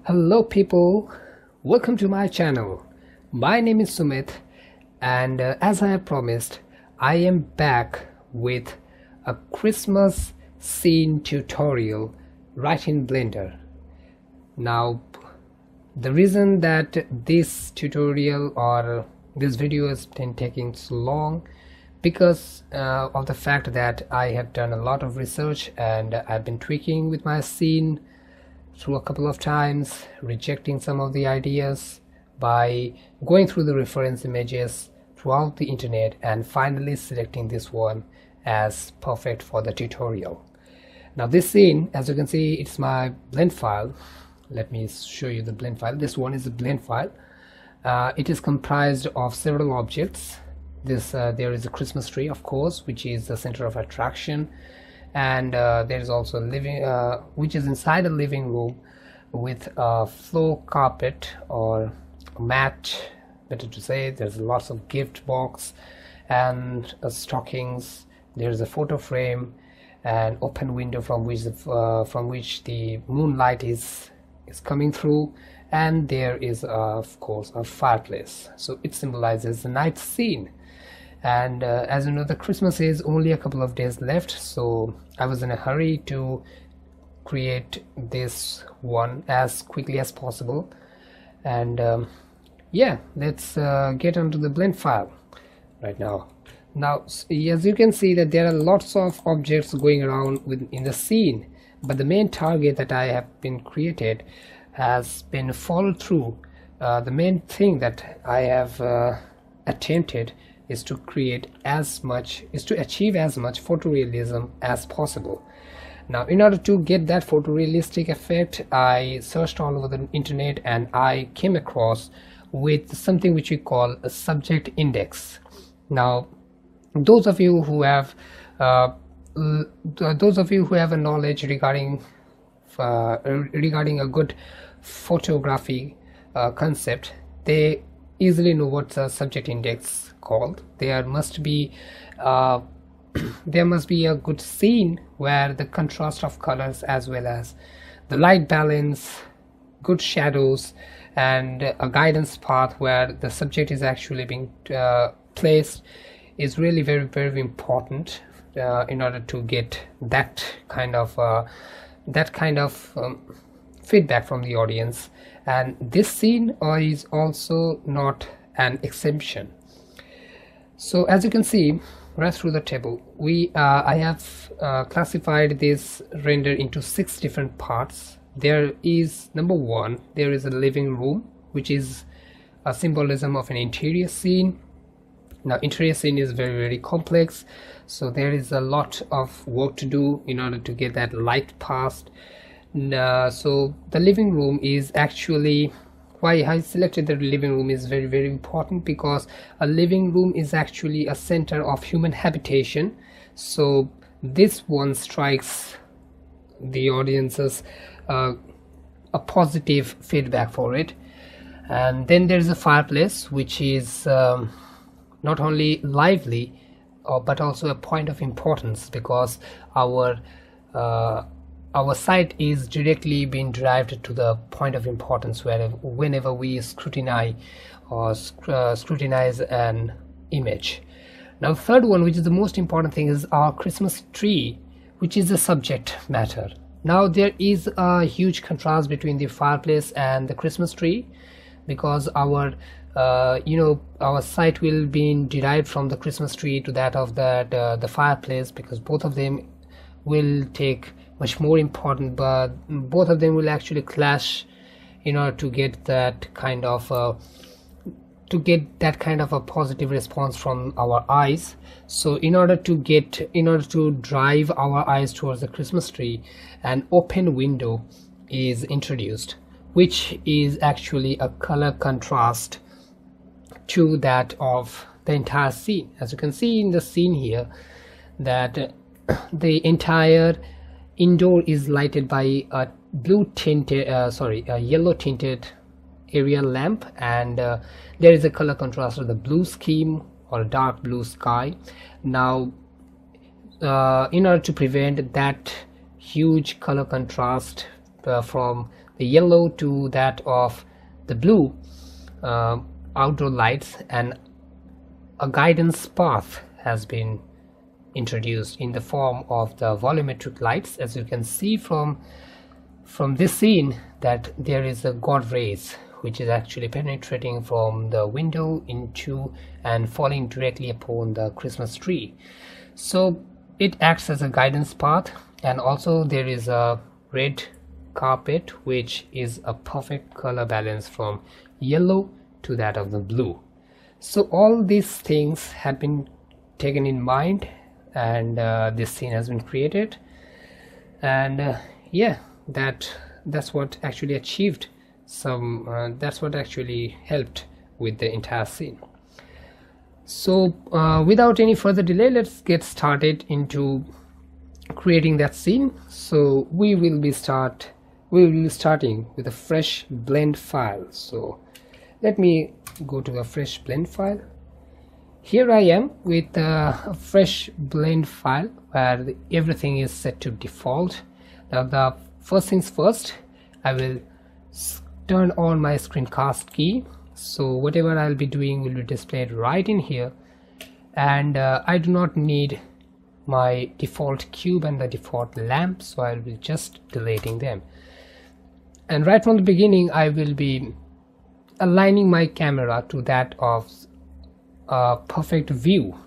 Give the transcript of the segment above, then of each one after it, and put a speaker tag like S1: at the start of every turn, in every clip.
S1: Hello people, welcome to my channel. My name is Sumit and as I have promised, I am back with a Christmas scene tutorial right in Blender. Now the reason that this tutorial or this video has been taking so long because of the fact that I have done a lot of research and I've been tweaking with my scene through a couple of times, rejecting some of the ideas by going through the reference images throughout the internet and finally selecting this one as perfect for the tutorial. Now this scene, as you can see, it's my blend file. Let me show you the blend file. This one is a blend file. It is comprised of several objects. There is a Christmas tree, of course, which is the center of attraction, and there is also a living which is inside a living room with a floor carpet or mat, better to say. There's lots of gift box and stockings. There's a photo frame, an open window from which the moonlight is coming through, and there is of course a fireplace, so it symbolizes the night scene. And as you know, the Christmas is only a couple of days left, so I was in a hurry to create this one as quickly as possible. And yeah, let's get onto the blend file right now. Now as you can see that there are lots of objects going around in the scene, but the main target that I have been created has been followed through. The main thing that I have attempted is to achieve as much photorealism as possible. Now in order to get that photorealistic effect, I searched all over the internet and I came across with something which we call a subject index. Now those of you who have a knowledge regarding a good photography concept, they easily know what's a subject index called. There must be a good scene where the contrast of colors as well as the light balance, good shadows, and a guidance path where the subject is actually being placed is really very, very important in order to get that kind of feedback from the audience. And this scene is also not an exception. So as you can see right through the table, I have classified this render into 6 different parts. There is number 1, there is a living room, which is a symbolism of an interior scene. Now interior scene is very, very complex, so there is a lot of work to do in order to get that light past. So the living room is actually, why I selected the living room is very, very important, because a living room is actually a center of human habitation. So this one strikes the audiences a positive feedback for it. And then there is a fireplace, which is not only lively but also a point of importance, because our site is directly being derived to the point of importance whenever we scrutinize an image. Now third one, which is the most important thing, is our Christmas tree, which is the subject matter. Now there is a huge contrast between the fireplace and the Christmas tree, because our site will be derived from the Christmas tree to that of the fireplace, because both of them will take much more important, but both of them will actually clash in order to get that kind of a positive response from our eyes. So in order to drive our eyes towards the Christmas tree, an open window is introduced, which is actually a color contrast to that of the entire scene. As you can see in the scene here, that the entire indoor is lighted by a yellow tinted area lamp, and there is a color contrast of the blue scheme or a dark blue sky. Now in order to prevent that huge color contrast from the yellow to that of the blue outdoor lights, and a guidance path has been introduced in the form of the volumetric lights. As you can see from this scene, that there is a god rays which is actually penetrating from the window into and falling directly upon the Christmas tree. So it acts as a guidance path, and also there is a red carpet which is a perfect color balance from yellow to that of the blue. So all these things have been taken in mind, and this scene has been created, and yeah, that's what actually achieved some that's what actually helped with the entire scene. So without any further delay, let's get started into creating that scene. So we will be starting with a fresh blend file. So let me go to a fresh blend file. Here I am with a fresh blend file where everything is set to default. Now the first things first, I will turn on my screencast key, so whatever I'll be doing will be displayed right in here, and I do not need my default cube and the default lamp, so I'll be just deleting them. And right from the beginning I will be aligning my camera to that of a perfect view.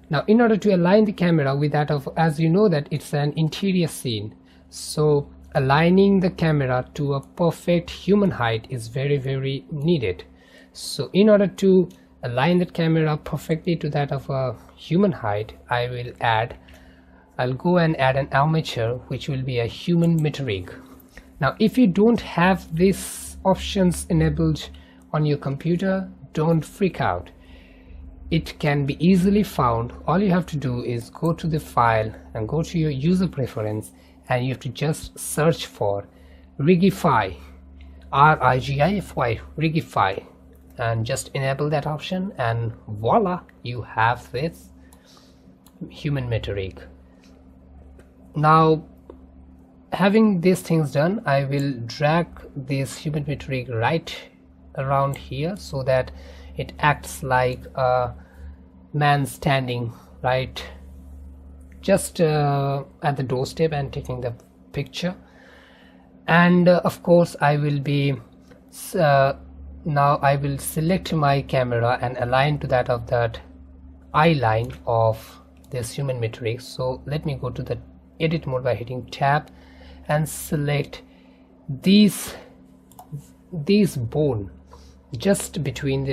S1: Now in order to align the camera with that of, as you know that it's an interior scene, so aligning the camera to a perfect human height is very needed. So in order to align that camera perfectly to that of a human height, I'll go and add an armature which will be a human meter-rig. Now if you don't have these options enabled on your computer, don't freak out. It can be easily found. All you have to do is go to the file and go to your user preference, and you have to just search for Rigify, R-I-G-I-F-Y, Rigify, and just enable that option, and voila, you have this human meter-rig. Now having these things done, I will drag this human meter-rig right around here so that it acts like a man standing right just at the doorstep and taking the picture. And of course I will be now I will select my camera and align to that of that eye line of this human meter-rig. So let me go to the edit mode by hitting tab and select these bone just between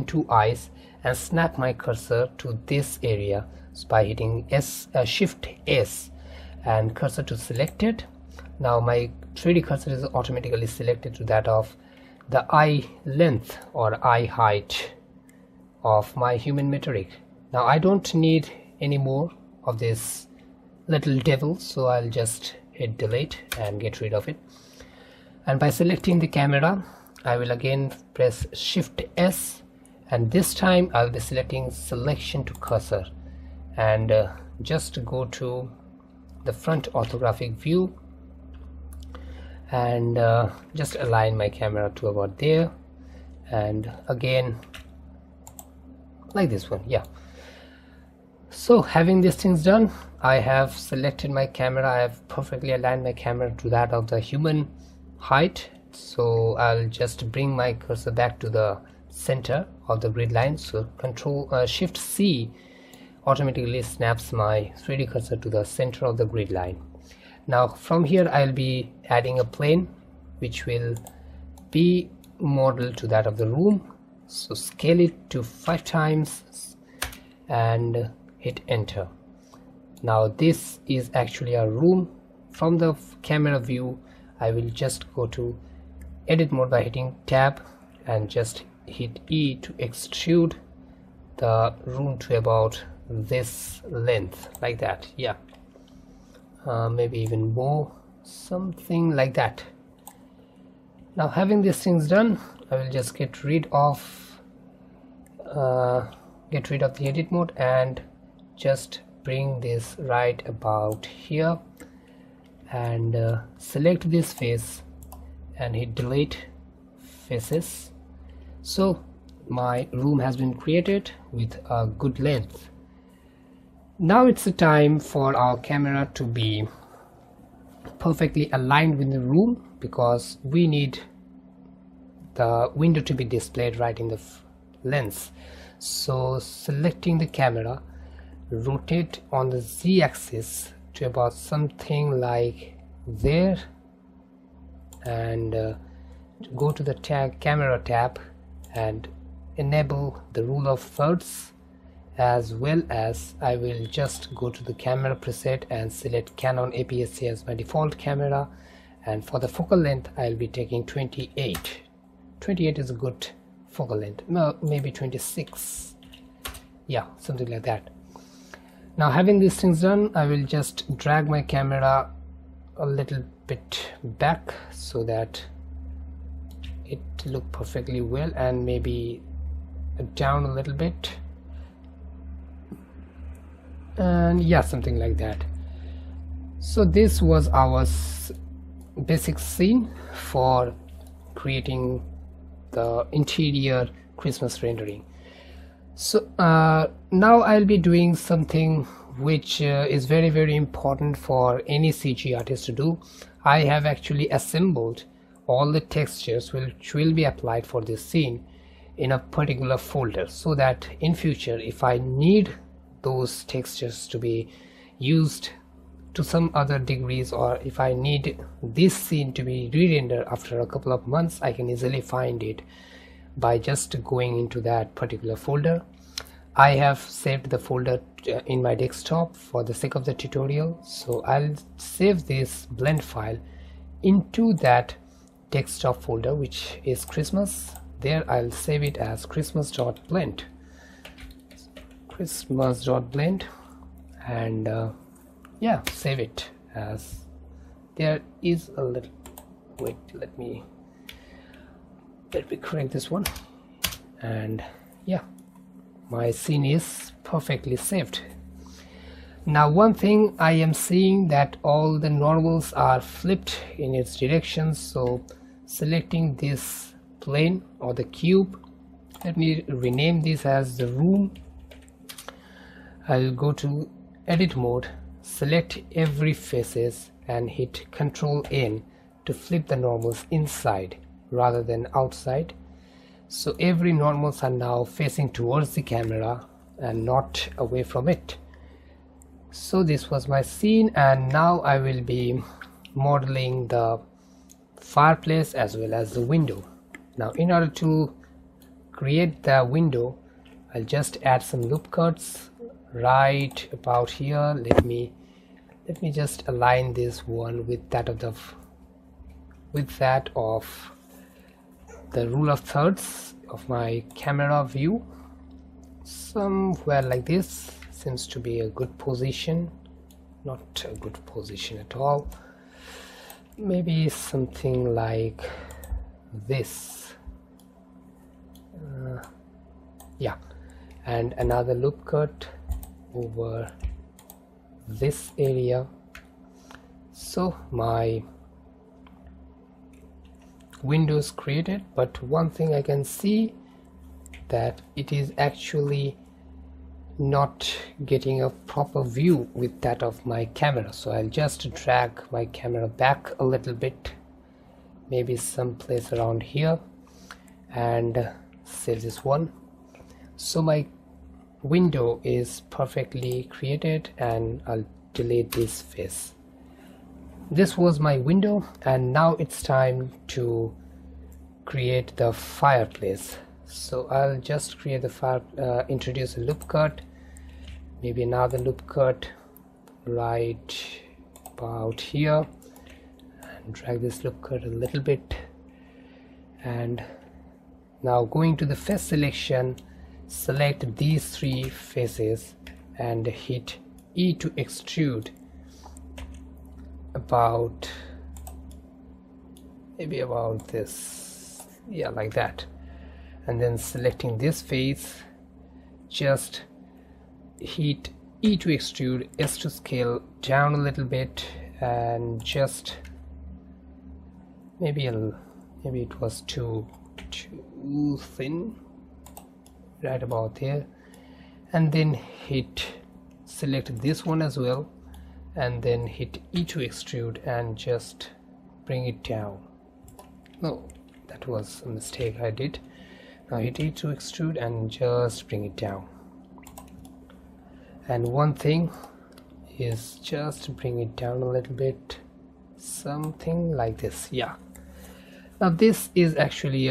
S1: two eyes, and snap my cursor to this area by hitting shift S and cursor to selected. Now my 3D cursor is automatically selected to that of the eye length or eye height of my human meter-rig. Now I don't need any more of this little devil, so I'll just hit delete and get rid of it. And by selecting the camera, I will again press shift S, and this time I'll be selecting selection to cursor, and just go to the front orthographic view and just align my camera to about there, and again like this one. Yeah, so having these things done, I have selected my camera, I have perfectly aligned my camera to that of the human height. So I'll just bring my cursor back to the center of the grid line. So shift C automatically snaps my 3D cursor to the center of the grid line. Now from here I'll be adding a plane which will be modeled to that of the room. So scale it to 5 times and hit enter. Now this is actually a room. From the camera view, I will just go to edit mode by hitting tab and just hit E to extrude the room to about this length, like that. Yeah, maybe even more, something like that. Now having these things done, I will just get rid of the edit mode and just bring this right about here and select this face and hit delete faces. So my room has been created with a good length. Now it's the time for our camera to be perfectly aligned with the room, because we need the window to be displayed right in the lens. So selecting the camera, rotate on the z-axis to about something like there, and go to the camera tab and enable the rule of thirds, as well as I will just go to the camera preset and select Canon APS-C as my default camera, and for the focal length I'll be taking 28. 28 is a good focal length. No, maybe 26, yeah, something like that. Now having these things done, I will just drag my camera a little bit back so that it look perfectly well, and maybe down a little bit, and yeah, something like that. So this was our basic scene for creating the interior Christmas rendering. So now I'll be doing something which is very important for any CG artist to do. I have actually assembled all the textures which will be applied for this scene in a particular folder, so that in future if I need those textures to be used to some other degrees, or if I need this scene to be re-rendered after a couple of months, I can easily find it by just going into that particular folder. I have saved the folder in my desktop for the sake of the tutorial, so I'll save this blend file into that desktop folder, which is Christmas. There I'll save it as christmas.blend, and yeah, save it as. There is a little, wait, let me correct this one, and yeah, my scene is perfectly saved. Now one thing I am seeing that all the normals are flipped in its direction, so selecting this plane or the cube, let me rename this as the room. I'll go to edit mode, select every faces and hit Ctrl N to flip the normals inside rather than outside. So every normals are now facing towards the camera and not away from it. So this was my scene, and now I will be modeling the fireplace as well as the window. Now in order to create the window, I'll just add some loop cuts right about here. Let me just align this one with that of the rule of thirds of my camera view. Somewhere like this seems to be a good position, not a good position at all. Maybe something like this, yeah, and another loop cut over this area. So my windows created, but one thing I can see that it is actually not getting a proper view with that of my camera. So I'll just drag my camera back a little bit, maybe someplace around here, and save this one. So my window is perfectly created, and I'll delete this face. This was my window, and now it's time to create the fireplace. So I'll just create the introduce a loop cut, maybe another loop cut right about here, and drag this loop cut a little bit. And now going to the face selection, select these three faces and hit E to extrude about, maybe about this, yeah, like that. And then selecting this face, just hit E to extrude, S to scale down a little bit, and just maybe maybe it was too thin, right about there. And then select this one as well, and then hit E to extrude and just bring it down. No, that was a mistake I did. Now hit E to extrude and just bring it down. And one thing is just bring it down a little bit, something like this. Yeah, now this is actually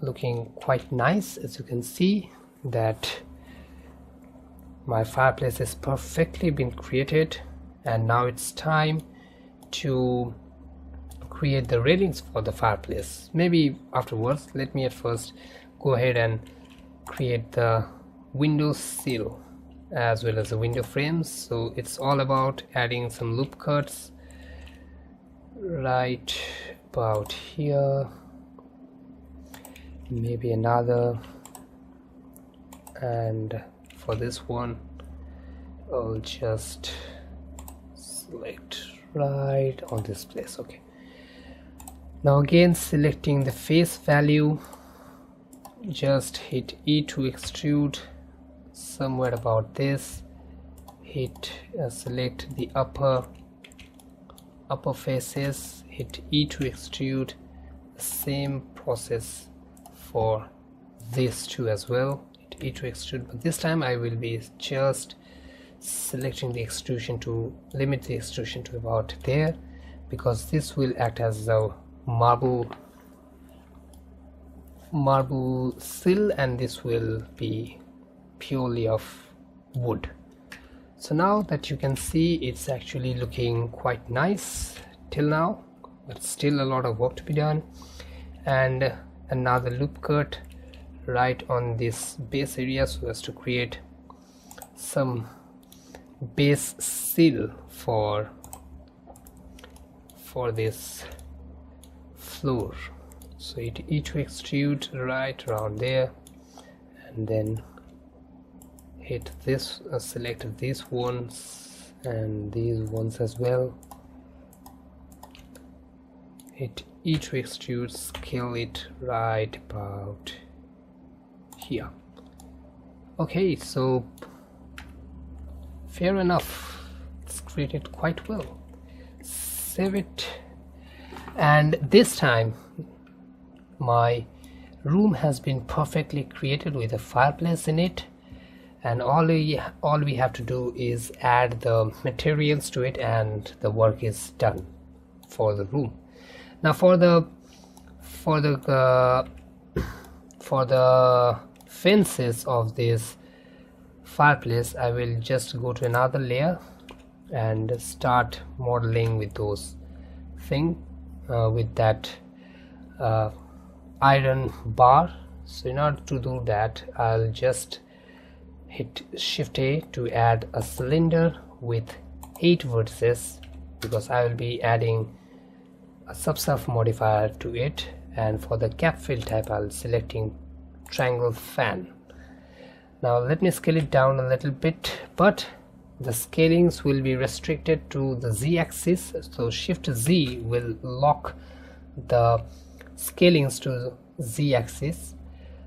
S1: looking quite nice. As you can see that my fireplace is perfectly been created, and now it's time to create the railings for the fireplace. Maybe afterwards. Let me at first go ahead and create the window sill as well as the window frames. So it's all about adding some loop cuts right about here, maybe another, and for this one I'll just select right on this place. Okay, now again selecting the face value, just hit E to extrude somewhere about this, hit select the upper faces, hit E to extrude. The same process for these two as well, hit E to extrude, but this time I will be just selecting the extrusion to limit the extrusion to about there, because this will act as the marble sill, and this will be purely of wood. So now that you can see, it's actually looking quite nice till now, but still a lot of work to be done. And another loop cut right on this base area so as to create some base sill for this floor. So it E to extrude right around there, and then hit this, select these ones and these ones as well, hit E to extrude, scale it right about here. Okay, so fair enough, it's created quite well. Save it, and this time my room has been perfectly created with a fireplace in it, and all we have to do is add the materials to it, and the work is done for the room. Now for the fences of this fireplace, I will just go to another layer and start modeling with those with that iron bar. So in order to do that, I'll just hit Shift A to add a cylinder with 8 vertices, because I will be adding a subsurf modifier to it. And for the cap fill type, I'll selecting triangle fan. Now let me scale it down a little bit, but the scalings will be restricted to the Z-axis, so Shift Z will lock the scalings to Z-axis.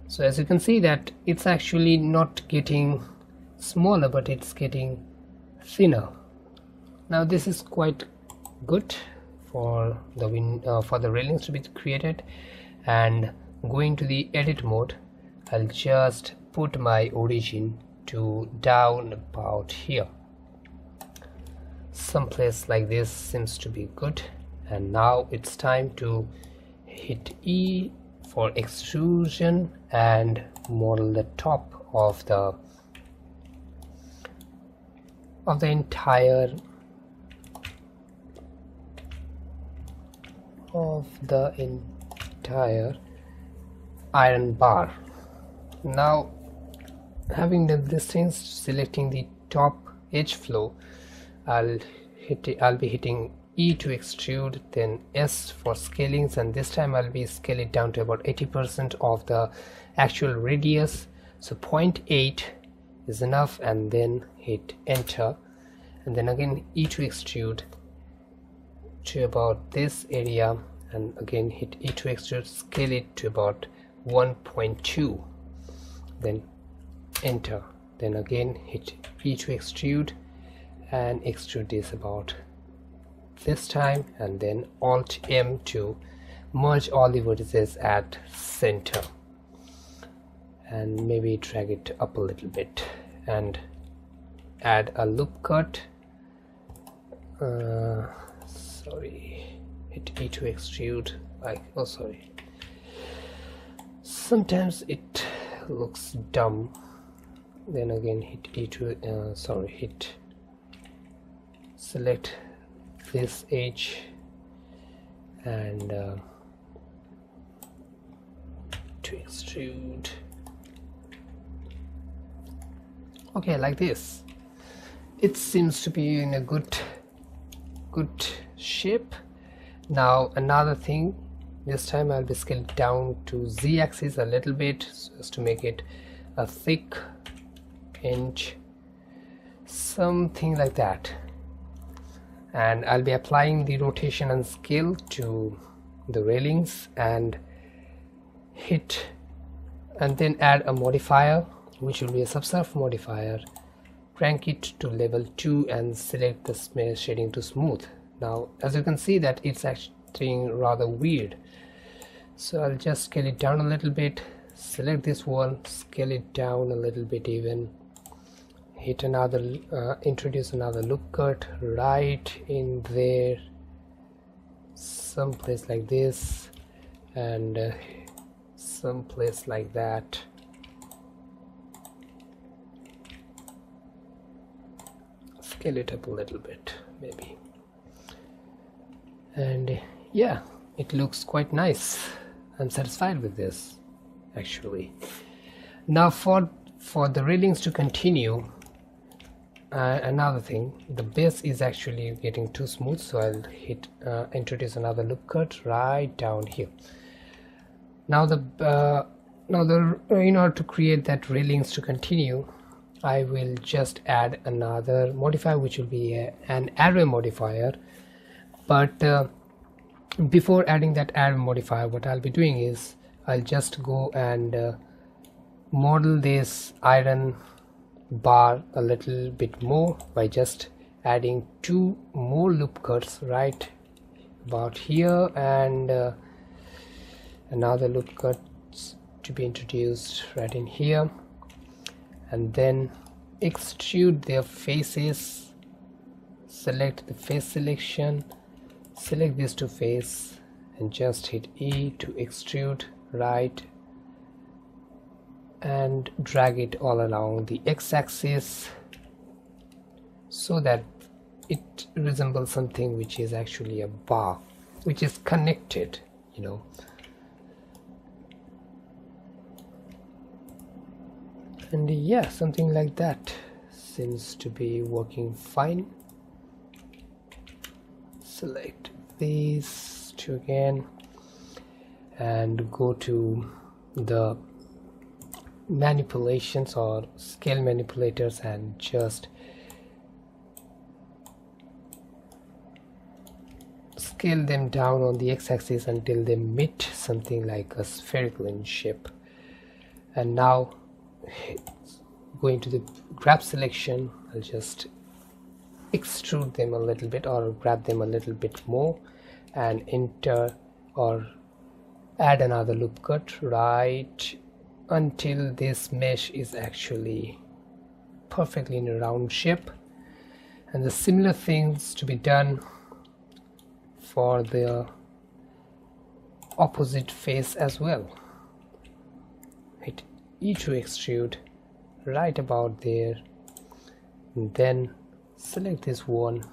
S1: So as you can see that it's actually not getting smaller, but it's getting thinner. Now this is quite good for the railings to be created. And going to the edit mode, I'll just put my origin to down about here. Someplace like this seems to be good. And now it's time to hit E for extrusion and model the top of the entire iron bar. Now having done these things, selecting the top edge flow, I'll be hitting E to extrude, then S for scalings, and this time I'll be scale it down to about 80% of the actual radius. So 0.8 is enough, and then hit enter, and then again E to extrude to about this area, and again hit E to extrude, scale it to about 1.2, then enter, then again hit E to extrude and extrude this about this time, and then Alt M to merge all the vertices at center, and maybe drag it up a little bit and add a loop cut. Sorry, hit E to extrude, like, oh sorry, sometimes it looks dumb. Then again hit E to hit, select this edge and to extrude. Okay, like this. It seems to be in a good shape. Now another thing, this time I'll be scaled down to Z-axis a little bit so as to make it a thick inch, something like that, and I'll be applying the rotation and scale to the railings and hit, and then add a modifier which will be a subsurf modifier, crank it to level 2 and select the smear shading to smooth. Now as you can see that it's acting rather weird, so I'll just scale it down a little bit, select this one, scale it down a little bit even, hit another introduce another loop cut right in there, someplace like this, and someplace like that. Scale it up a little bit maybe, and yeah, it looks quite nice. I'm satisfied with this actually. Now for the railings to continue, another thing, the base is actually getting too smooth, so I'll hit introduce another loop cut right down here. Now in order to create that railings to continue, I will just add another modifier which will be an array modifier. But before adding that array modifier, what I'll be doing is I'll just go and model this iron bar a little bit more by just adding 2 more loop cuts right about here, and another loop cut to be introduced right in here, and then extrude their faces. Select the face selection, select these 2 face and just hit E to extrude right, and drag it all along the x-axis so that it resembles something which is actually a bar which is connected, you know. And yeah, something like that seems to be working fine. Select these 2 again and go to the manipulations or scale manipulators and just scale them down on the x-axis until they meet something like a spherical in shape. And now going to the grab selection, I'll just extrude them a little bit or grab them a little bit more and enter or add another loop cut right until this mesh is actually perfectly in a round shape. And the similar things to be done for the opposite face as well. Hit E to extrude right about there, and then select this one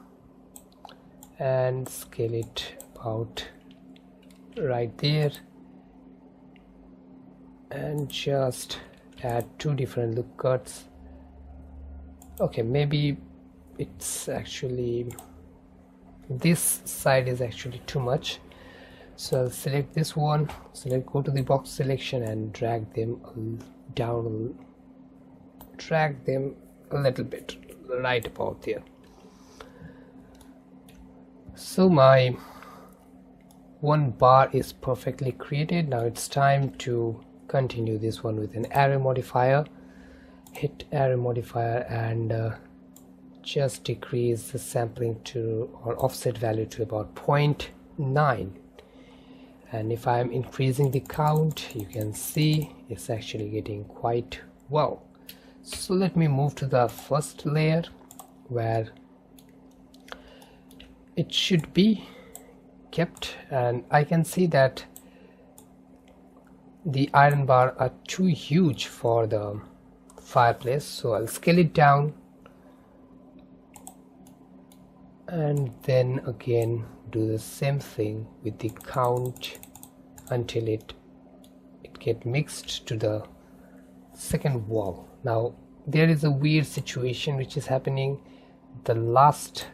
S1: and scale it about right there, and just add 2 different loop cuts. Okay, maybe it's actually, this side is actually too much, so I'll select this one, go to the box selection and drag them down, drag them a little bit right about there. So my one bar is perfectly created. Now it's time to continue this one with an array modifier. Hit array modifier and just decrease the sampling to, or offset value to, about 0.9. And if I'm increasing the count, you can see it's actually getting quite well. So let me move to the first layer where it should be kept, and I can see that the iron bar are too huge for the fireplace, so I'll scale it down and then again do the same thing with the count until it get mixed to the second wall. Now there is a weird situation which is happening. The last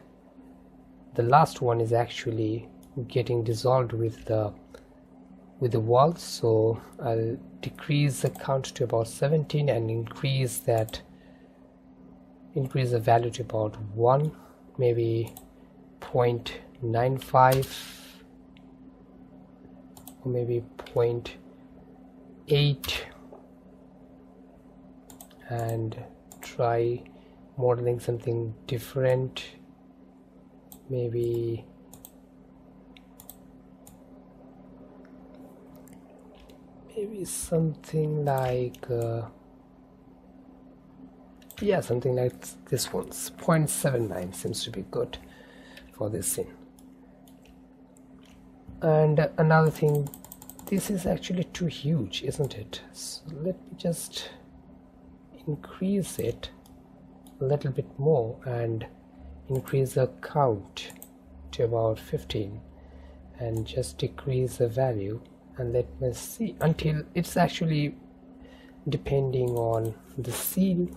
S1: one is actually getting dissolved with the wall, so I'll decrease the count to about 17 and increase the value to about 1, maybe 0.95 or maybe 0.8, and try modeling something different, maybe something like yeah, something like this one's 0.79 seems to be good for this scene. And another thing, this is actually too huge, isn't it? So let me just increase it a little bit more and increase the count to about 15 and just decrease the value, and let me see until it's actually depending on the scene.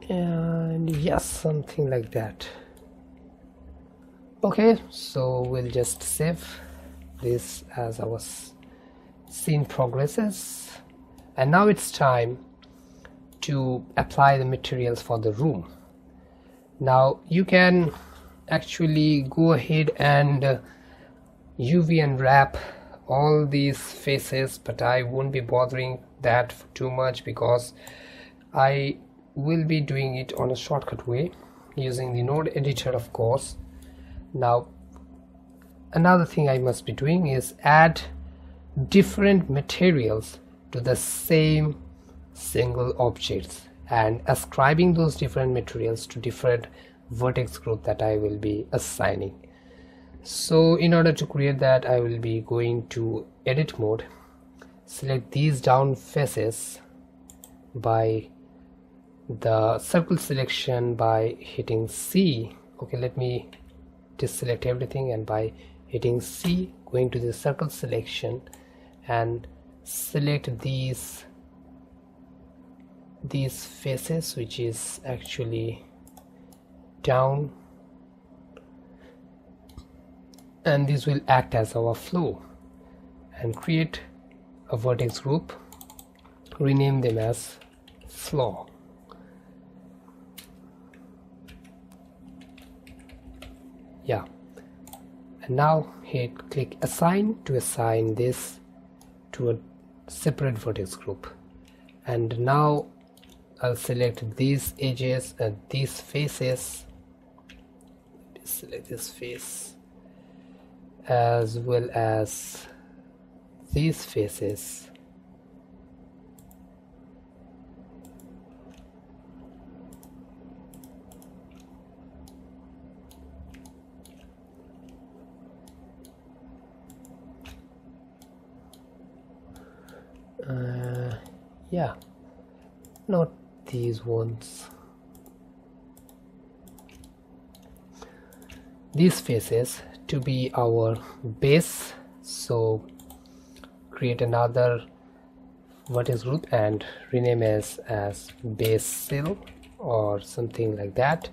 S1: And yes, something like that. Okay, so we'll just save this as our scene progresses, and now it's time to apply the materials for the room. Now you can actually go ahead and UV unwrap all these faces, but I won't be bothering that too much because I will be doing it on a shortcut way using the node editor, of course. Now another thing I must be doing is add different materials to the same single objects and ascribing those different materials to different vertex group that I will be assigning. So in order to create that, I will be going to edit mode, select these down faces by the circle selection by hitting C. Okay, let me deselect everything, and by hitting C, going to the circle selection and select these faces, which is actually down, and this will act as our flow, and create a vertex group, rename them as floor. Yeah, and now click assign to assign this to a separate vertex group, and now I'll select these edges and these faces. Select this face as well as these faces, yeah, not these ones, these faces to be our base. So create another vertex group and rename as basil or something like that.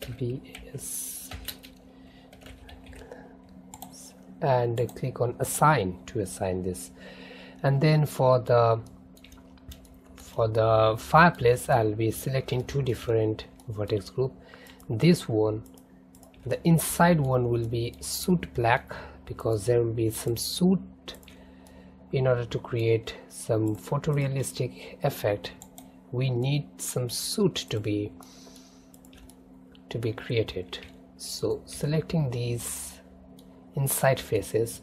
S1: BS, and click on assign to assign this. And then for For the fireplace, I'll be selecting two different vertex group. This one, the inside one, will be soot black because there will be some soot. In order to create some photorealistic effect, we need some soot to be created. So selecting these inside faces,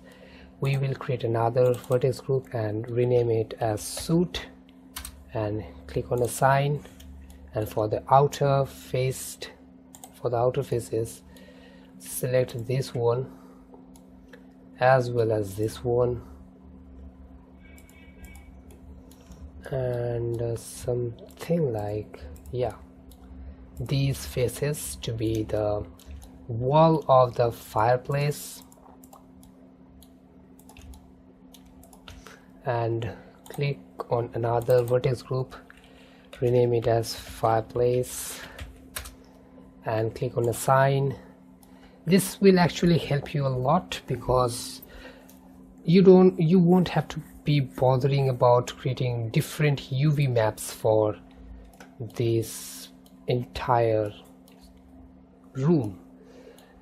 S1: we will create another vertex group and rename it as soot, and click on assign. And for the outer faces, select this one as well as this one, and something like, yeah, these faces to be the wall of the fireplace, and click on another vertex group, rename it as fireplace, and click on assign. This will actually help you a lot because you won't have to be bothering about creating different UV maps for this entire room.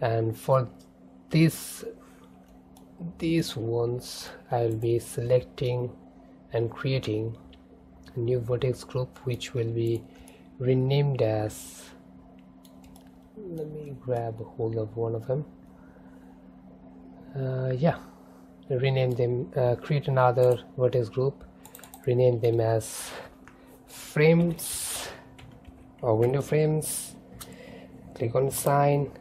S1: And for these ones, I'll be selecting and creating a new vertex group which will be renamed as, let me grab a hold of one of them. Yeah, rename them, create another vertex group, rename them as frames or window frames. Click on assign.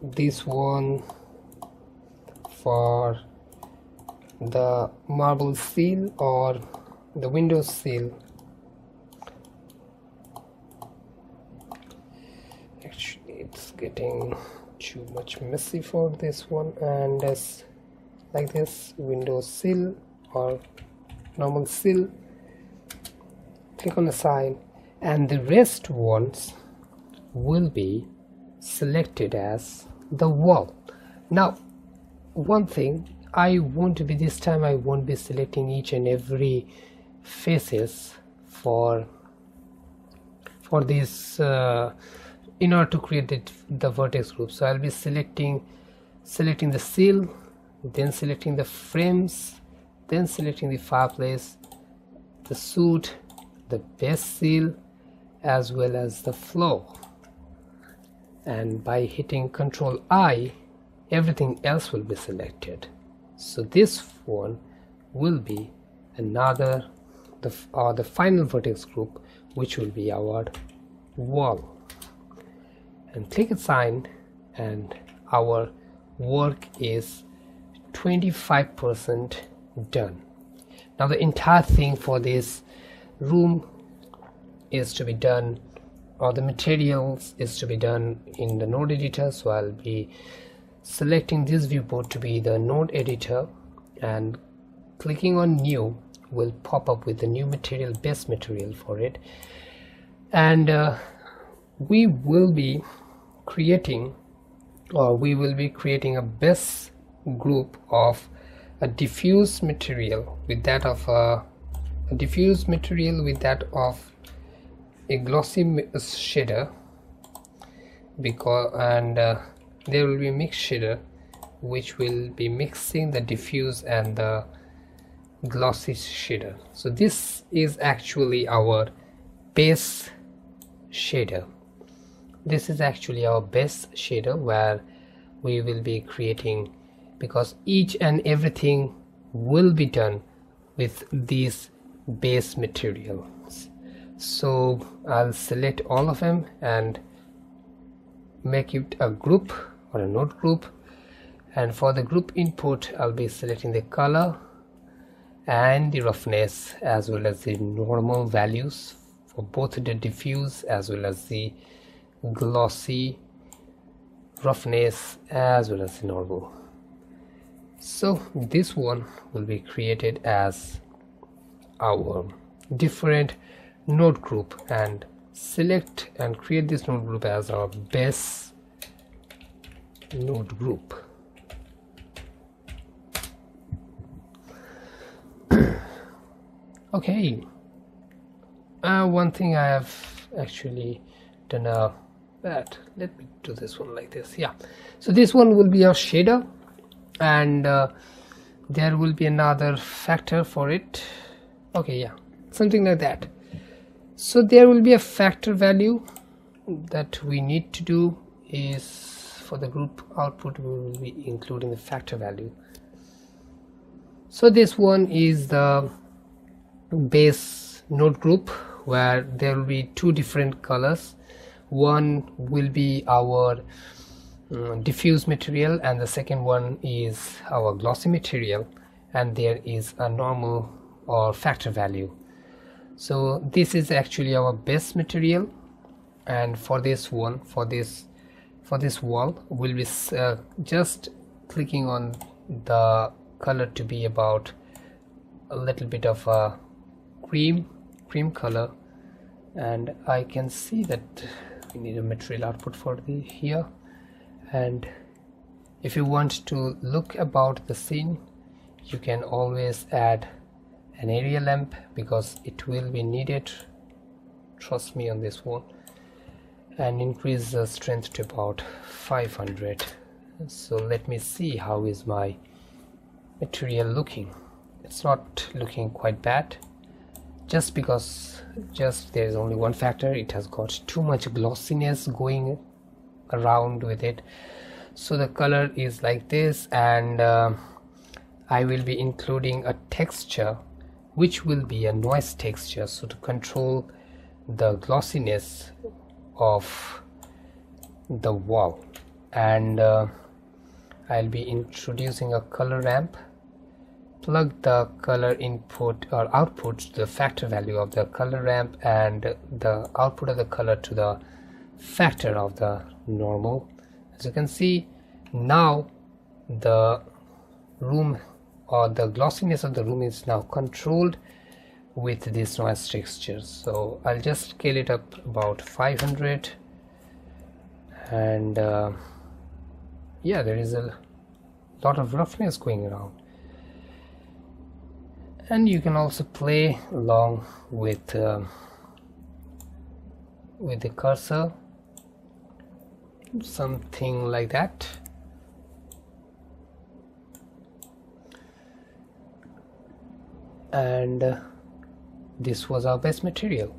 S1: This one for the marble seal or the window seal. Actually, it's getting too much messy for this one, and as like this, window sill or normal sill. Click on assign, and the rest ones will be selected as the wall. Now, one thing, I won't be selecting each and every faces for this in order to create the vertex group. So I'll be selecting the seal, then selecting the frames, then selecting the fireplace, the soot, the base seal, as well as the floor. And by hitting Ctrl I, everything else will be selected. So this one will be the final vertex group, which will be our wall. And click assign, and our work is 25% done. Now the entire thing for this room is to be done, or the materials is to be done in the node editor. So I'll be selecting this viewport to be the node editor, and clicking on new will pop up with the new material, base material for it. And we will be creating a base group of a diffuse material with that of a glossy shader, and there will be a mix shader which will be mixing the diffuse and the glossy shader. So this is actually our base shader. This is actually our base shader where we will be creating, because each and everything will be done with these base materials. So I'll select all of them and make it a group or a node group. And for the group input, I'll be selecting the color and the roughness as well as the normal values for both the diffuse as well as the glossy roughness as well as the normal. So this one will be created as our different node group, and select and create this node group as our base node group. Okay, One thing I have actually done that, let me do this one like this. Yeah, so this one will be our shader, and there will be another factor for it. Okay, yeah, something like that. So there will be a factor value that we need to do is for the group output, we will be including the factor value. So this one is the base node group where there will be two different colors. One will be our diffuse material and the second one is our glossy material, and there is a normal or factor value. So this is actually our base material, and for this one, for this wall, we'll be just clicking on the color to be about a little bit of a cream color, and I can see that we need a material output for the here. And if you want to look about the scene, you can always add an area lamp because it will be needed, trust me on this one, and increase the strength to about 500. So let me see how is my material looking. It's not looking quite bad, just because there is only one factor. It has got too much glossiness going around with it. So the color is like this, and I will be including a texture which will be a noise texture, so to control the glossiness of the wall. And I'll be introducing a color ramp. Plug the color input or output to the factor value of the color ramp and the output of the color to the factor of the normal. As you can see, now the room or the glossiness of the room is now controlled with this noise texture. So I'll just scale it up about 500, and yeah, there is a lot of roughness going around. And you can also play along with the cursor, something like that. And this was our base material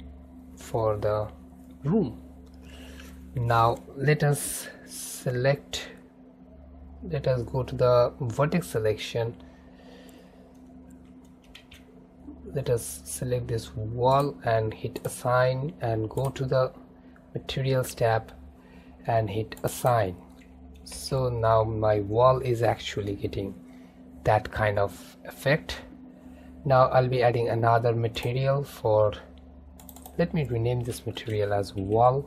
S1: for the room. Now let us go to the vertex selection. Let us select this wall and hit assign, and go to the materials tab and hit assign. So now my wall is actually getting that kind of effect. Now I'll be adding another material for, let me rename this material as wall,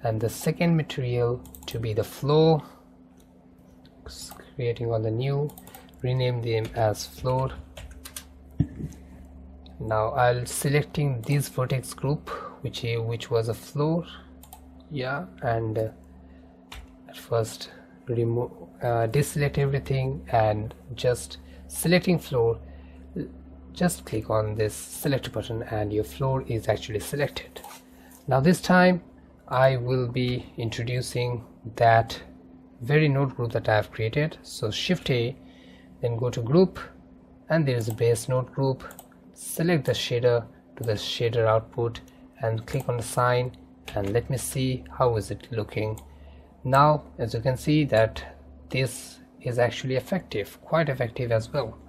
S1: and the second material to be the floor, creating on the new, rename them as floor. Now I'll selecting this vertex group which was a floor, yeah, and at first remove deselect everything and just selecting floor. Just click on this select button and your floor is actually selected. Now this time I will be introducing that very node group that I have created. So Shift A, then go to group, and there is a base node group. Select the shader to the shader output and click on the sign, and let me see how is it looking. Now as you can see that this is actually effective, quite effective as well.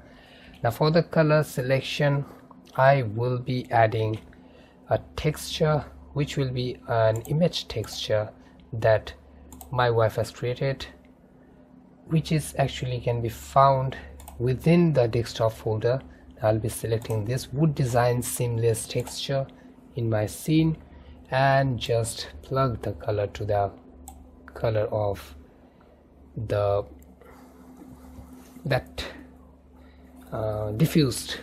S1: Now for the color selection, I will be adding a texture which will be an image texture that my wife has created, which is actually can be found within the desktop folder. I'll be selecting this wood design seamless texture in my scene and just plug the color to the color of the diffused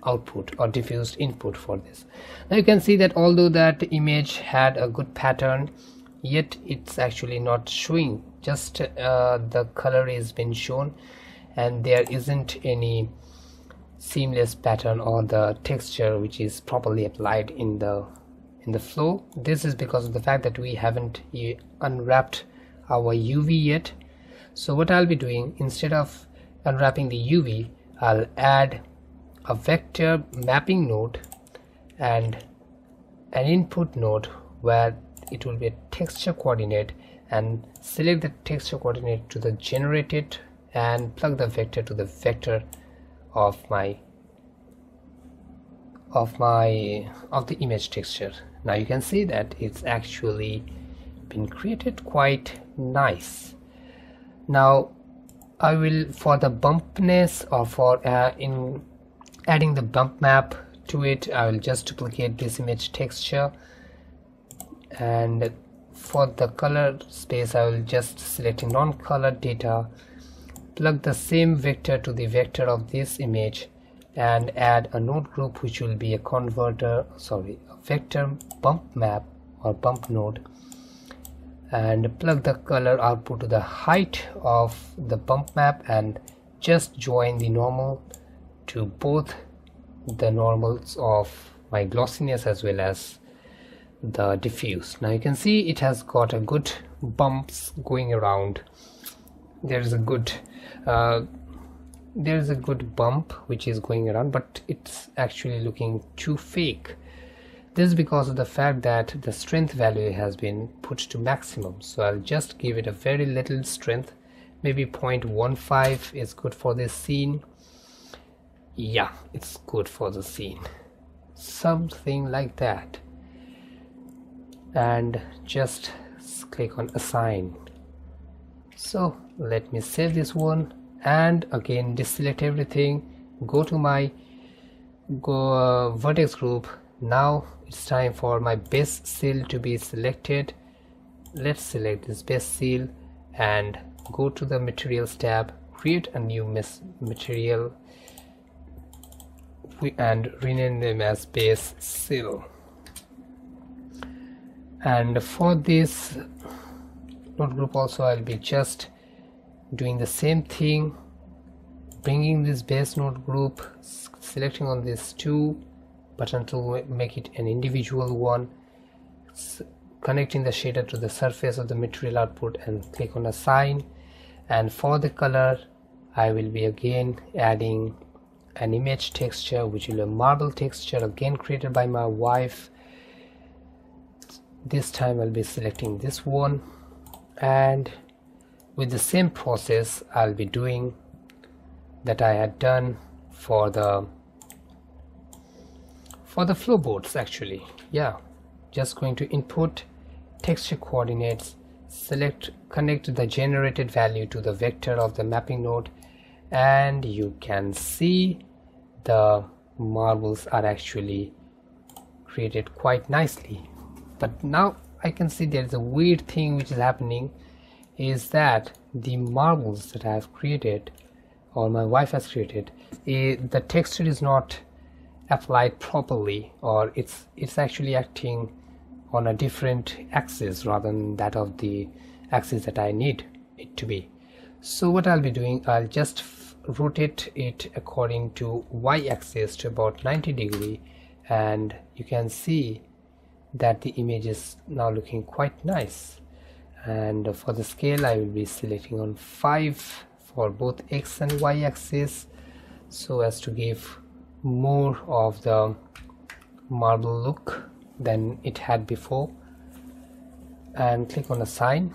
S1: output or diffused input for this. Now you can see that although that image had a good pattern, yet it's actually not showing, just the color is been shown and there isn't any seamless pattern or the texture which is properly applied in the flow. This is because of the fact that we haven't unwrapped our UV yet. So what I'll be doing, instead of unwrapping the UV, I'll add a vector mapping node and an input node where it will be a texture coordinate, and select the texture coordinate to the generated and plug the vector to the vector of the image texture. Now you can see that it's actually been created quite nice. Now I will, for the bumpness or for in adding the bump map to it, I will just duplicate this image texture, and for the color space I will just select non-color data, plug the same vector to the vector of this image, and add a node group which will be a a vector bump map or bump node, and plug the color output to the height of the bump map, and just join the normal to both the normals of my glossiness as well as the diffuse. Now you can see it has got a good bumps going around. There is a good bump which is going around, but it's actually looking too fake. This is because of the fact that the strength value has been put to maximum. So I'll just give it a very little strength, maybe 0.15 is good for this scene. Yeah, it's good for the scene, something like that. And just click on assign. So let me save this one, and again deselect everything, go to my vertex group. Now it's time for my base seal to be selected. Let's select this base seal and go to the materials tab, create a new material and rename them as base seal. And for this node group also I'll be just doing the same thing, bringing this base node group, selecting on these two button to make it an individual one, connecting the shader to the surface of the material output, and click on assign. And for the color I will be again adding an image texture which will be a marble texture, again created by my wife. This time I'll be selecting this one, and with the same process I'll be doing that I had done for the floorboards actually. Yeah, just going to input texture coordinates, connect the generated value to the vector of the mapping node, and you can see the marbles are actually created quite nicely. But now I can see there is a weird thing which is happening, is that the marbles that I have created, or my wife has created, the texture is not applied properly, or it's actually acting on a different axis rather than that of the axis that I need it to be. So what I'll be doing, I'll just rotate it according to y-axis to about 90 degree, and you can see that the image is now looking quite nice. And for the scale I will be selecting on 5 for both x and y axis, so as to give more of the marble look than it had before, and click on assign.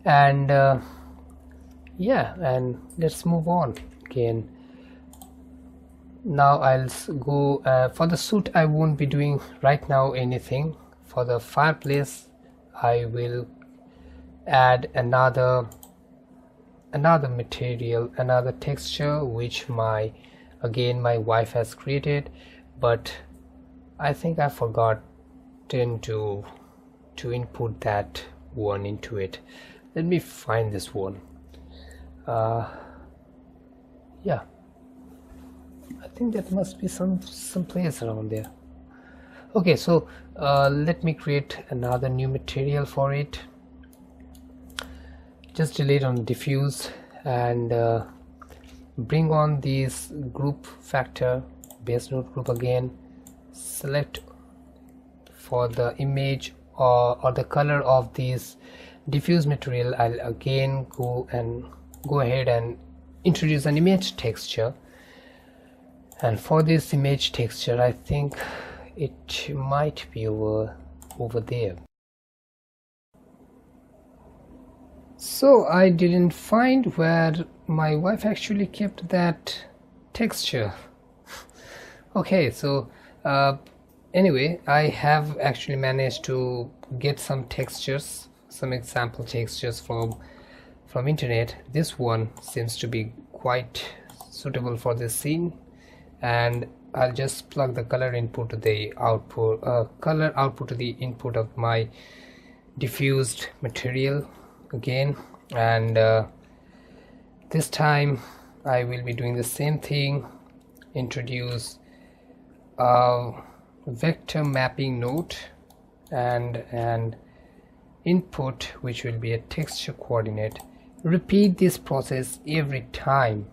S1: And yeah, and let's move on again. Now I'll go for the suit. I won't be doing right now anything. For the fireplace I will add another material, another texture which my wife has created, but I think I forgot to input that one into it. Let me find this one. Yeah, I think that must be some place around there. Okay, so let me create another new material for it. Just delete on diffuse and bring on this group factor, base node group again, select for the image or the color of this diffuse material. I'll again go ahead and introduce an image texture, and for this image texture I think it might be over there. So I didn't find where my wife actually kept that texture. Okay, so anyway, I have actually managed to get some textures, some example textures from internet. This one seems to be quite suitable for this scene, and I'll just plug the color input to the output, color output to the input of my diffused material again, and this time I will be doing the same thing. Introduce a vector mapping node and an input which will be a texture coordinate. Repeat this process every time,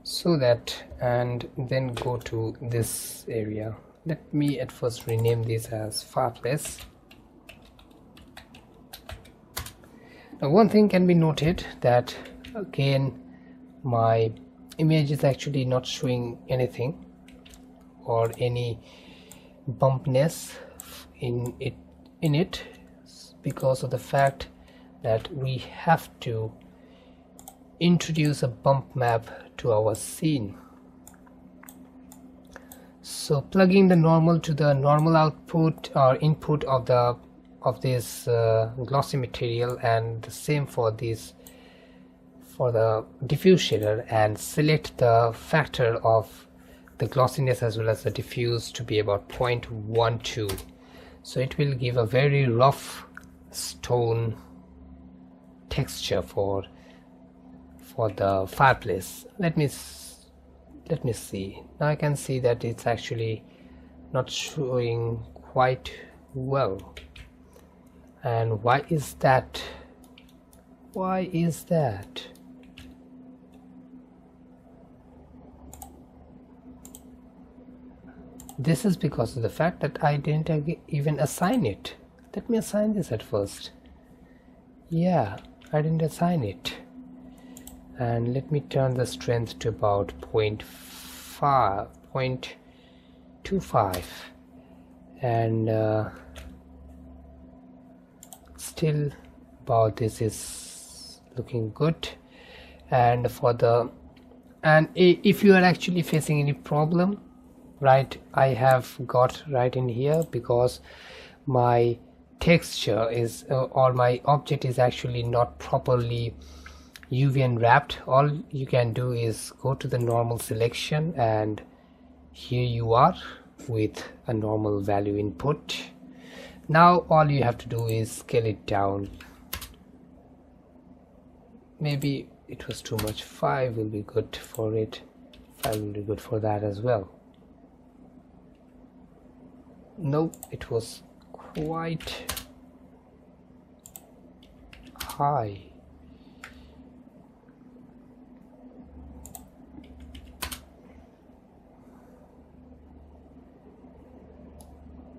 S1: so that, and then go to this area. Let me at first rename this as Fireplace. Now one thing can be noted, that again my image is actually not showing anything or any bumpness in it because of the fact that we have to introduce a bump map to our scene. So plugging the normal to the normal output or input of this glossy material, and the same for this, for the diffuse shader, and select the factor of the glossiness as well as the diffuse to be about 0.12, so it will give a very rough stone texture for the fireplace. Let me see. Now I can see that it's actually not showing quite well. And why is that? Why is that? This is because of the fact that I didn't even assign it. Let me assign this at first. Yeah, I didn't assign it. And let me turn the strength to about 0.25, and still about this is looking good. And if you are actually facing any problem, right, I have got right in here, because my texture is or my object is actually not properly UV unwrapped. All you can do is go to the normal selection, and here you are with a normal value input. Now all you have to do is scale it down. Maybe it was too much. 5 will be good for it. 5 will be good for that as well. No, it was quite high.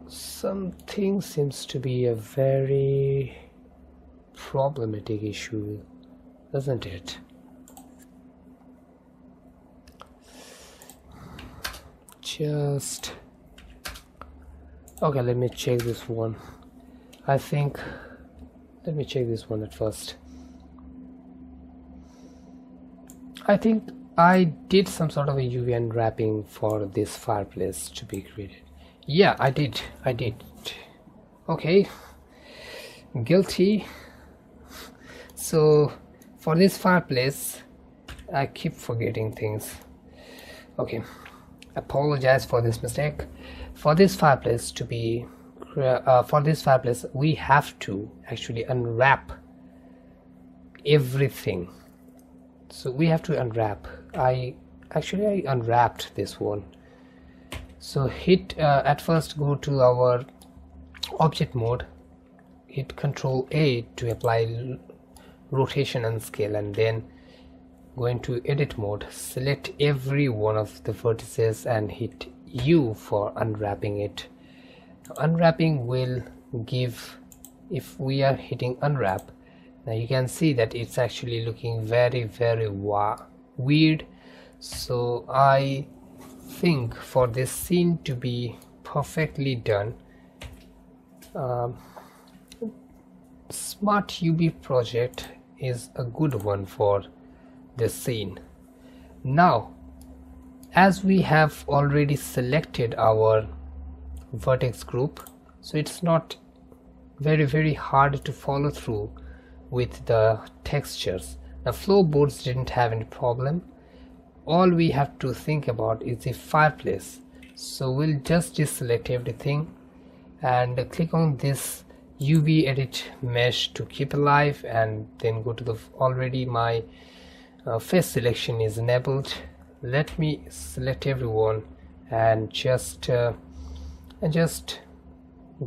S1: Something seems to be a very problematic issue, doesn't it? Just okay, let me check this one. I think let me check this one at first. I think I did some sort of a UV unwrapping for this fireplace to be created. Yeah, I did. Okay, guilty. So for this fireplace, I keep forgetting things. Okay, apologize for this mistake. For this fireplace to be we have to actually unwrap everything. So we have to unwrap. I unwrapped this one. So hit at first go to our object mode, hit Ctrl A to apply rotation and scale, and then go into edit mode, select every one of the vertices and hit U for unwrapping it. Unwrapping will give, if we are hitting unwrap, now you can see that it's actually looking very weird. So I think for this scene to be perfectly done, Smart UV project is a good one for this scene. Now, as we have already selected our vertex group, so it's not very hard to follow through with the textures. Now floorboards didn't have any problem. All we have to think about is the fireplace. So we'll just deselect everything and click on this UV edit mesh to keep alive, and then go to the, already my face selection is enabled. Let me select everyone and just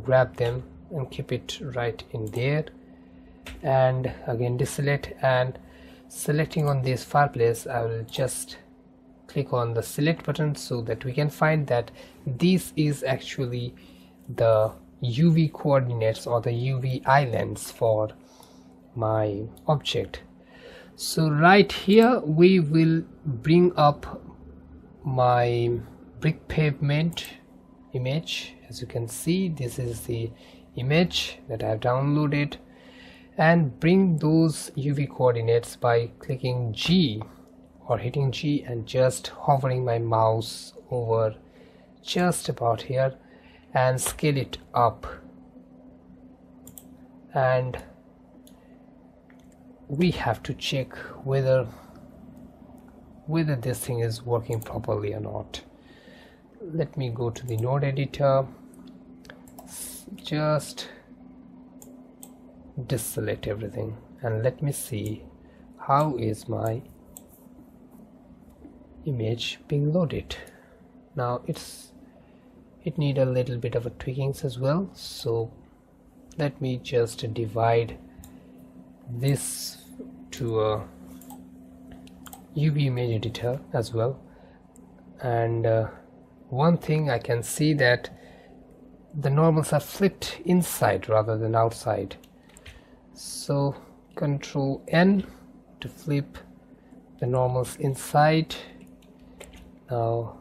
S1: grab them and keep it right in there, and again deselect, and selecting on this fireplace I will just click on the select button so that we can find that this is actually the UV coordinates or the UV islands for my object. So right here we will bring up my brick pavement image. As you can see, this is the image that I have downloaded, and bring those UV coordinates by clicking G or hitting G and just hovering my mouse over just about here and scale it up, and we have to check whether this thing is working properly or not. Let me go to the node editor, just deselect everything, and let me see how is my image being loaded. Now it need a little bit of a tweakings as well, so let me just divide this to a UV image editor as well. And one thing I can see that the normals are flipped inside rather than outside, so Control N to flip the normals inside. Now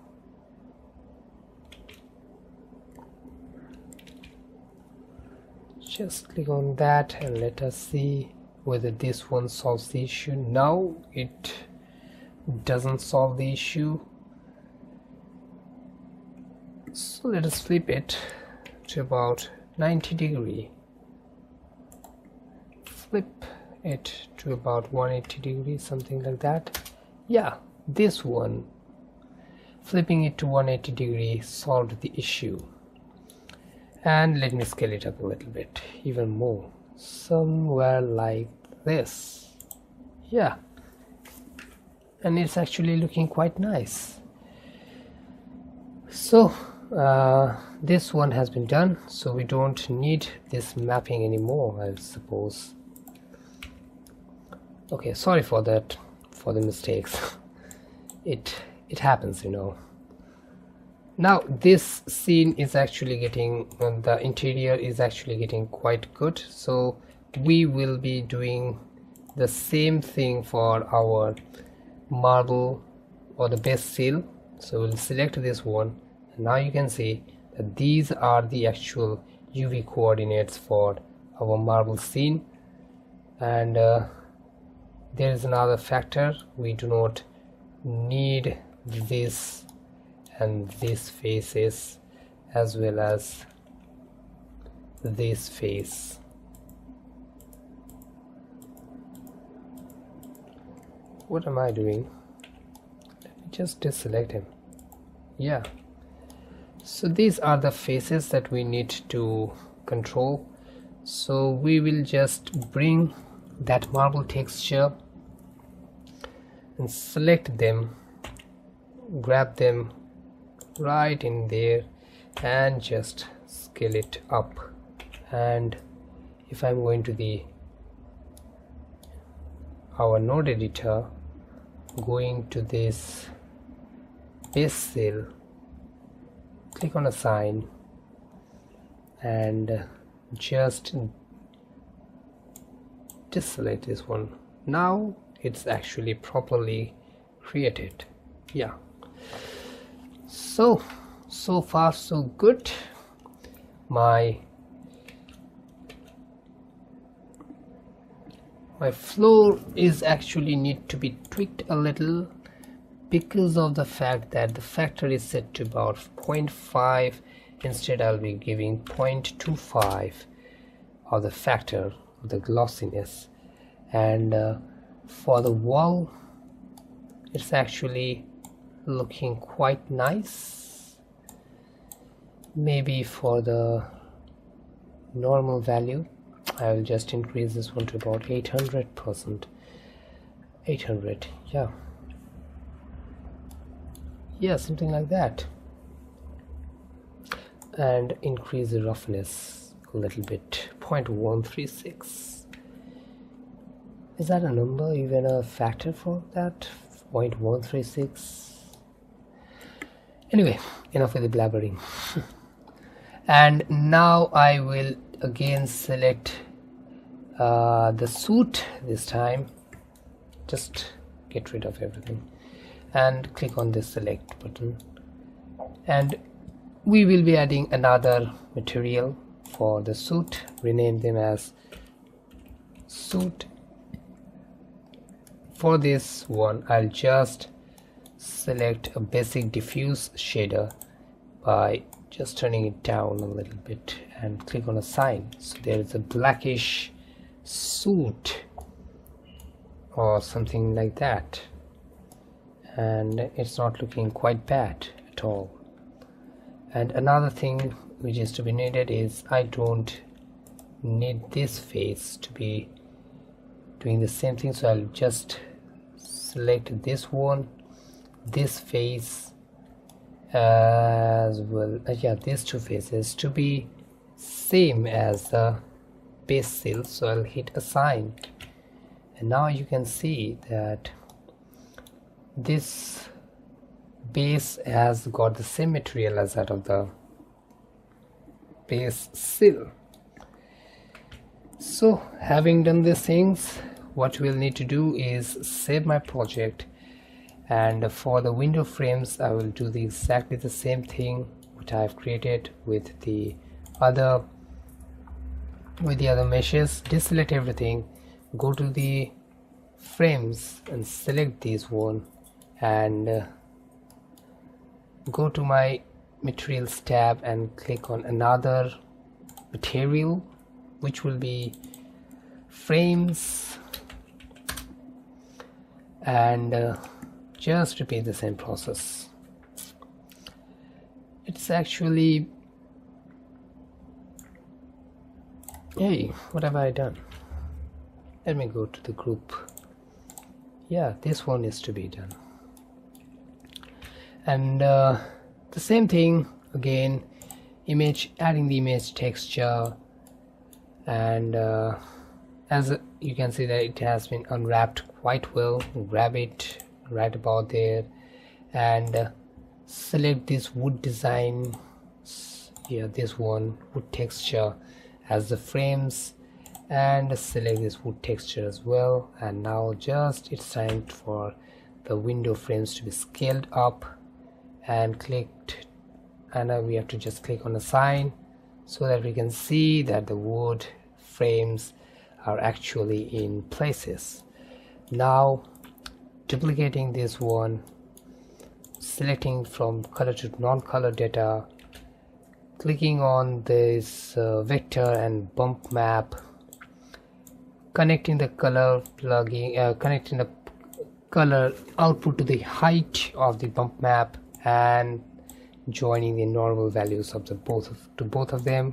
S1: just click on that and let us see whether this one solves the issue. Now it doesn't solve the issue, so let us flip it to about 90 degree, flip it to about 180 degrees, something like that. Yeah, this one, flipping it to 180 degrees solved the issue. And let me scale it up a little bit even more, somewhere like this. Yeah, and it's actually looking quite nice. So this one has been done, so we don't need this mapping anymore, I suppose. Okay, sorry for that, for the mistakes. it happens, you know. Now this scene is actually getting, the interior is actually getting quite good, so we will be doing the same thing for our marble or the base seal. So we'll select this one, and now you can see that these are the actual UV coordinates for our marble scene. And there is another factor, we do not need this and these faces as well as this face. What am I doing? Let me just deselect him. Yeah, so these are the faces that we need to control. So we will just bring that marble texture and select them, grab them right in there and just scale it up. And if I'm going to our node editor, going to this base cell, click on assign, and just deselect this one. Now it's actually properly created. Yeah, so far so good. My floor is actually need to be tweaked a little because of the fact that the factor is set to about 0.5. Instead I'll be giving 0.25 of the factor of the glossiness. And for the wall, it's actually looking quite nice. Maybe for the normal value I will just increase this one to about 800%. 800, yeah, something like that, and increase the roughness a little bit, 0.136. Is that a number, even a factor for that? 0.136. Anyway, enough with the blabbering. And now I will again select the suit. This time just get rid of everything and click on this select button, and we will be adding another material for the suit. Rename them as suit. For this one I'll just select a basic diffuse shader by just turning it down a little bit and click on assign. So there is a blackish suit or something like that, and it's not looking quite bad at all. And another thing which is to be needed is I don't need this face to be doing the same thing, so I'll just select this one, this face as well. These two faces to be same as the base cell, so I'll hit assign, and now you can see that this base has got the same material as that of the base cell. So having done these things, what we'll need to do is save my project, and for the window frames I will do exactly the same thing which I've created with the other meshes. Deselect everything, go to the frames and select this one, and go to my materials tab and click on another material, which will be frames, and just repeat the same process. It's actually, hey, what have I done? Let me go to the group. Yeah, this one is to be done. And the same thing again, image, adding the image texture, and as you can see that it has been unwrapped quite well. Grab it right about there and select this wood design, this one, wood texture as the frames, and select this wood texture as well. And now just it's time for the window frames to be scaled up, and clicked, and now we have to just click on assign so that we can see that the wood frames are actually in places. Now duplicating this one, selecting from color to non-color data, clicking on this vector and bump map, connecting the color plugin, connecting the color output to the height of the bump map, and joining the normal values of the both of them,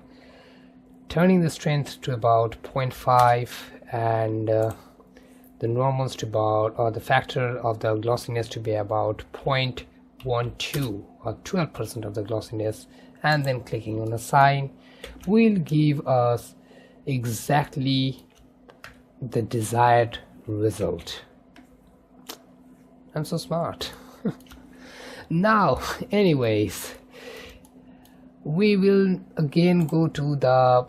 S1: turning the strength to about 0.5 and the normals to about, or the factor of the glossiness to be about 0.12 or 12% of the glossiness, and then clicking on assign will give us exactly the desired result. I'm so smart. Now anyways, we will again go to the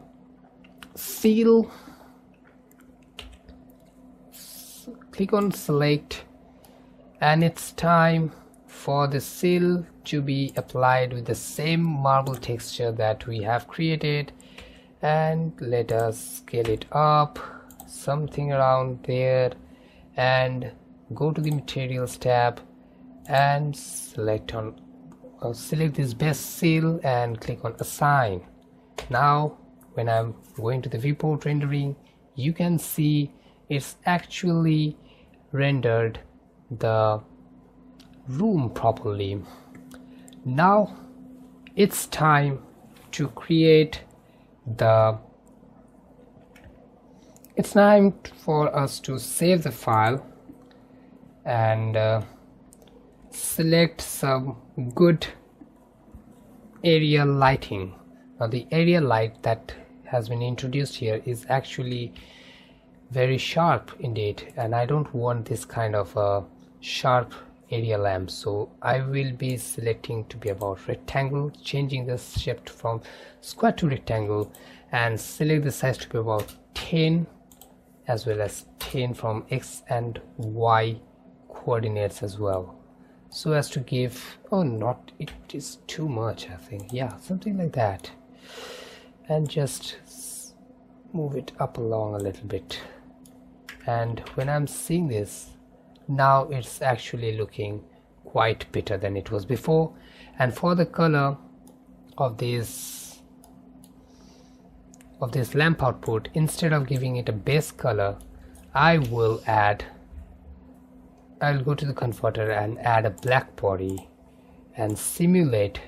S1: seal, click on select, and it's time for the seal to be applied with the same marble texture that we have created. And let us scale it up something around there, and go to the materials tab and select this best seal and click on assign. Now when I'm going to the viewport rendering, you can see it's actually rendered the room properly. Now it's time to create it's time for us to save the file and select some good area lighting. Now the area light that has been introduced here is actually very sharp indeed, and I don't want this kind of a sharp area lamp, so I will be selecting to be about rectangle, changing the shape from square to rectangle, and select the size to be about 10, as well as 10 from X and Y coordinates as well, so as to give, oh not, it is too much, I think, yeah, something like that, and just move it up along a little bit. And when I'm seeing this, now it's actually looking quite better than it was before. And for the color of this lamp output, instead of giving it a base color, I'll go to the converter and add a black body and simulate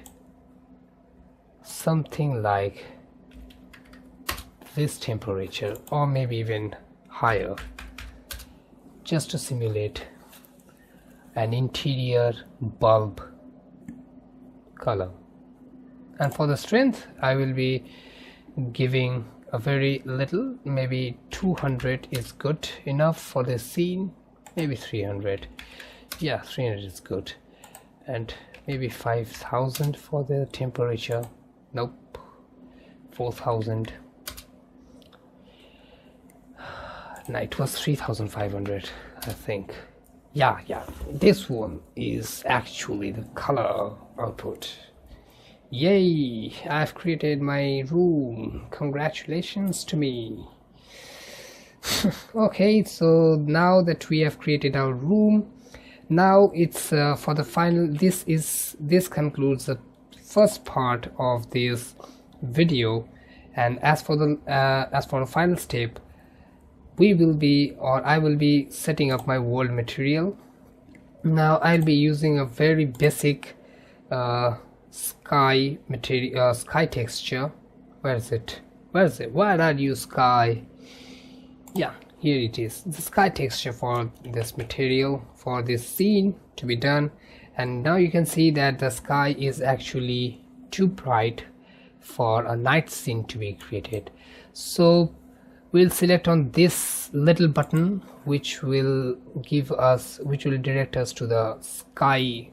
S1: something like this temperature, or maybe even higher, just to simulate an interior bulb color. And for the strength, I will be giving a very little, maybe 200 is good enough for the scene, maybe 300, yeah, 300 is good, and maybe 5000 for the temperature, nope, 4000, no, it was 3500, I think. Yeah, this one is actually the color output. Yay, I've created my room, congratulations to me. Okay, so now that we have created our room, now it's for the final, this concludes the first part of this video. And as for the final step, I will be setting up my world material. Now I'll be using a very basic sky material, sky texture. Where is it? Where are you, sky? Yeah, here it is, the sky texture for this material, for this scene to be done. And now you can see that the sky is actually too bright for a night scene to be created. So we'll select on this little button, which will direct us to the sky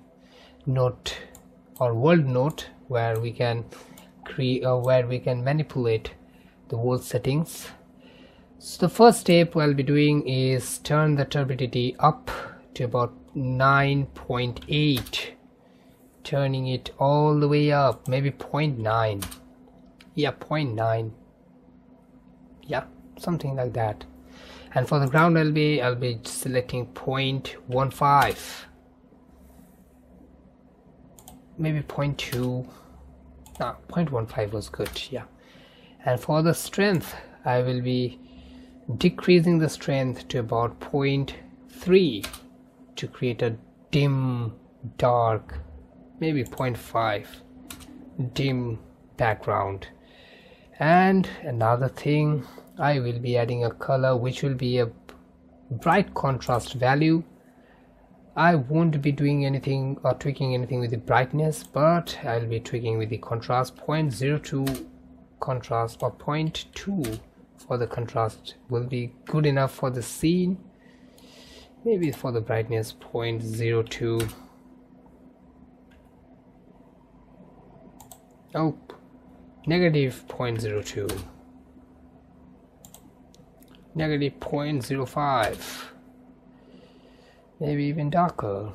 S1: note or world note, where we can manipulate the world settings. So the first step I'll be doing is turn the turbidity up to about 9.8, turning it all the way up, maybe 0.9, yeah, 0.9, yeah, something like that. And for the ground I'll be selecting 0.15, maybe 0.2, no, 0.15 was good, yeah. And for the strength, I will be decreasing the strength to about 0.3 to create a dim, dark, maybe 0.5 dim background. And another thing, I will be adding a color which will be a bright contrast value. I won't be doing anything or tweaking anything with the brightness, but I'll be tweaking with the contrast. 0.02 contrast or 0.2 for the contrast will be good enough for the scene. maybe for the brightness 0.02. Oh, negative 0.02, negative 0.05, maybe even darker,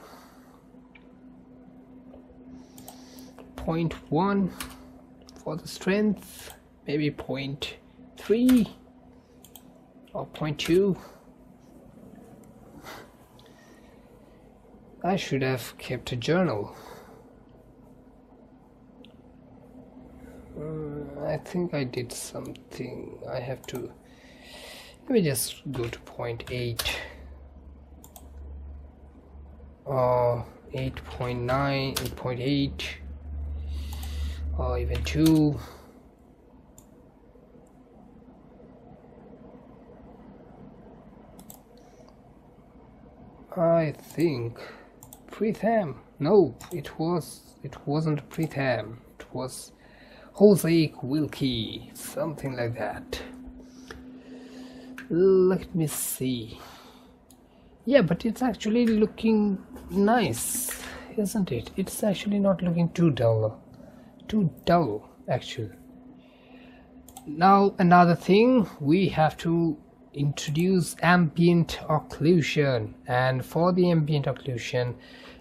S1: 0.1 for the strength, maybe 0.3 or 0.2. I should have kept a journal. I think I did something. I have to, let me just go to 0.8 or 8.9, 8.8 or even 2. I think Pritham. No, it wasn't Pritham. It was Jose Wilkie, something like that. Let me see. Yeah, but it's actually looking nice, isn't it? It's actually not looking too dull. Too dull, actually. Now another thing, we have to introduce ambient occlusion, and for the ambient occlusion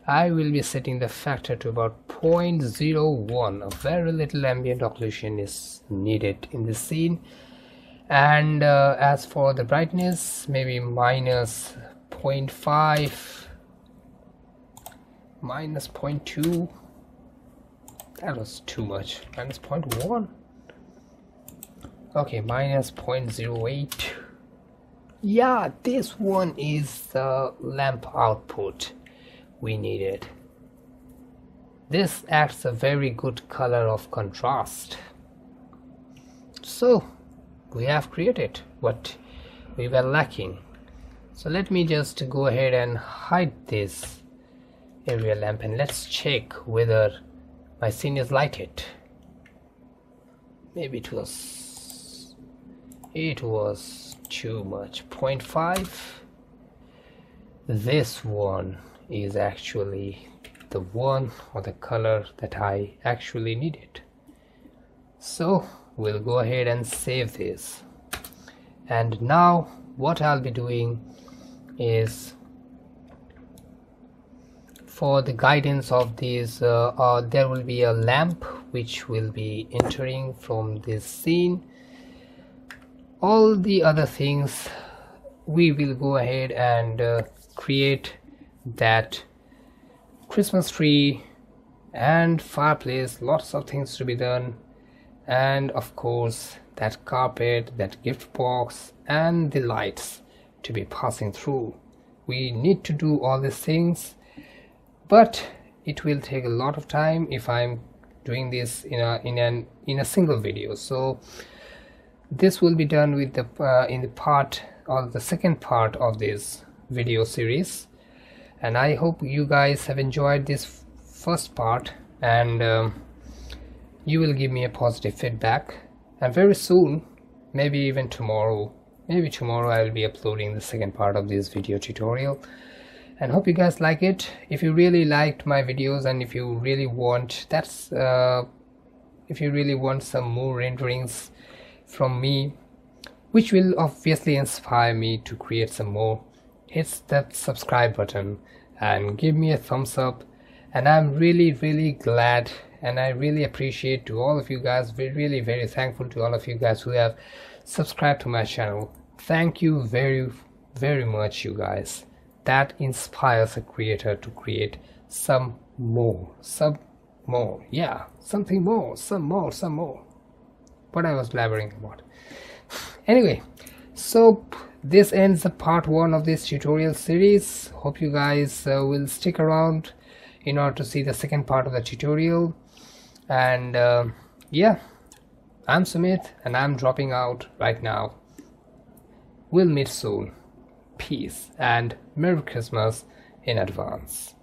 S1: I will be setting the factor to about 0.01. A very little ambient occlusion is needed in the scene. And as for the brightness, maybe minus 0.5, minus 0.2. That was too much. Minus 0.1. Okay, minus 0.08. Yeah, this one is the lamp output we needed. This adds a very good color of contrast. So we have created what we were lacking. So let me just go ahead and hide this area lamp, and let's check whether my scene is lighted. Maybe it was too much. 0.5. This one is actually the one or the color that I actually needed. So we'll go ahead and save this. And now what I'll be doing is, for the guidance of these, there will be a lamp which will be entering from this scene. All the other things we will go ahead and create that Christmas tree and fireplace, lots of things to be done, and of course that carpet, that gift box, and the lights to be passing through. We need to do all these things, but it will take a lot of time if I'm doing this in a single video. So this will be done with the in the part or the second part of this video series, and I hope you guys have enjoyed this first part, and you will give me a positive feedback. And very soon, maybe even tomorrow, I will be uploading the second part of this video tutorial, and hope you guys like it. If you really liked my videos, and if you really want some more renderings from me, which will obviously inspire me to create some more, hit that subscribe button and give me a thumbs up. And I'm really glad, and I really appreciate to all of you guys, really very thankful to all of you guys who have subscribed to my channel. Thank you very much, you guys. That inspires a creator to create some more, yeah, something more, some more. What I was blabbering about. Anyway, so this ends the part 1 of this tutorial series. Hope you guys will stick around in order to see the second part of the tutorial. And yeah, I'm Sumit, and I'm dropping out right now. We'll meet soon. Peace and Merry Christmas in advance.